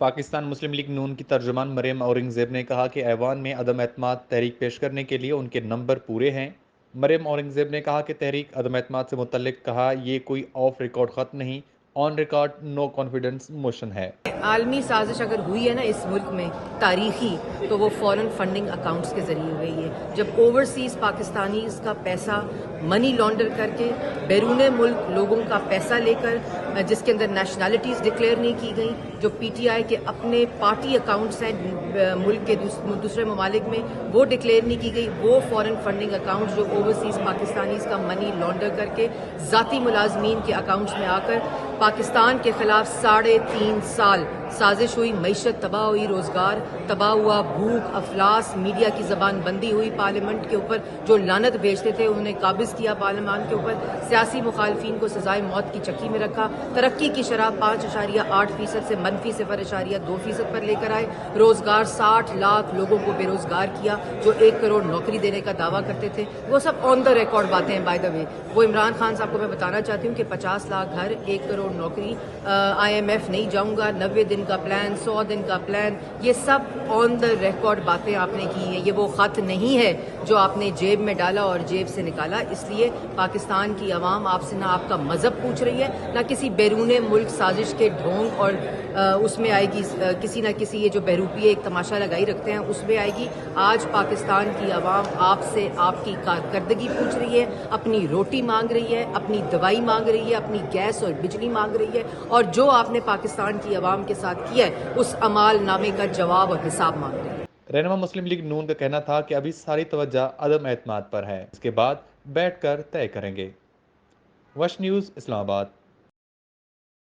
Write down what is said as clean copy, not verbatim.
پاکستان مسلم league نون کی ترجمان مریم اورنگزیب نے کہا کہ ایوان میں عدم اعتماد تحریک پیش کرنے کے لیے ان کے نمبر پورے ہیں۔ مریم اورنگزیب نے کہا کہ تحریک عدم اعتماد سے متعلق کہا یہ کوئی آف ریکارڈ خط نہیں، on record no confidence motion ہے۔ عالمی سازش اگر ہوئی ہے نا اس ملک میں تاریخی، تو وہ فورن فنڈنگ اکاؤنٹس کے ذریعے ہوئی ہے، جب اوورسیز پاکستانیز کا پیسہ منی لانڈر کر کے بیرون ملک لوگوں کا پیسہ لے کر، جس کے اندر نیشنلٹیز ڈکلیئر نہیں کی گئیں، جو پی ٹی آئی کے اپنے پارٹی اکاؤنٹس ہیں ملک کے دوسرے ممالک میں وہ ڈکلیئر نہیں کی گئی، وہ فورن فنڈنگ اکاؤنٹس جو اوورسیز پاکستانیز کا منی لانڈر کر کے ذاتی ملازمین کے اکاؤنٹس میں آ کر پاکستان کے خلاف 3.5 سال سازش ہوئی، معیشت تباہ ہوئی، روزگار تباہ ہوا، بھوک، افلاس، میڈیا کی زبان بندی ہوئی، پارلیمنٹ کے اوپر جو لعنت بھیجتے تھے انہوں نے قابض کیا پارلیمان کے اوپر، سیاسی مخالفین کو سزائے موت کی چکی میں رکھا، ترقی کی شرح 5.8% سے منفی 0.2% پر لے کر آئے، روزگار 60 لاکھ لوگوں کو بے روزگار کیا جو 1 کروڑ نوکری دینے کا دعویٰ کرتے تھے۔ وہ سب آن دا ریکارڈ باتیں ہیں بائی دا وے۔ وہ عمران خان صاحب کو میں بتانا چاہتی ہوں کہ 50 لاکھ گھر، 1 کروڑ نوکری، IMF نہیں جاؤں گا، 90 دن کا پلان، 100 دن کا پلان، یہ سب آن دا ریکارڈ باتیں آپ نے کی ہیں۔ یہ وہ خط نہیں ہے جو آپ نے جیب میں ڈالا اور جیب سے نکالا۔ اس لیے پاکستان کی عوام آپ سے نہ آپ کا مذہب پوچھ رہی ہے، نہ کسی بیرون ملک سازش کے ڈھونگ اور اس میں آئے گی کسی نہ کسی، یہ جو بہروپیے ایک تماشا لگائی رکھتے ہیں اس میں آئے گی۔ آج پاکستان کی عوام آپ سے آپ کی کارکردگی پوچھ رہی ہے، اپنی روٹی مانگ رہی ہے، اپنی دوائی مانگ رہی ہے، اپنی گیس اور بجلی مانگ رہی ہے، اور جو آپ نے پاکستان کی عوام کے ساتھ کیا ہے اس اعمال نامے کا جواب اور حساب مانگ رہی ہے۔ رہنما مسلم لیگ نون کا کہنا تھا کہ ابھی ساری توجہ عدم اعتماد پر ہے، اس کے بعد بیٹھ کر طے کریں گے۔ وش نیوز، اسلام آباد۔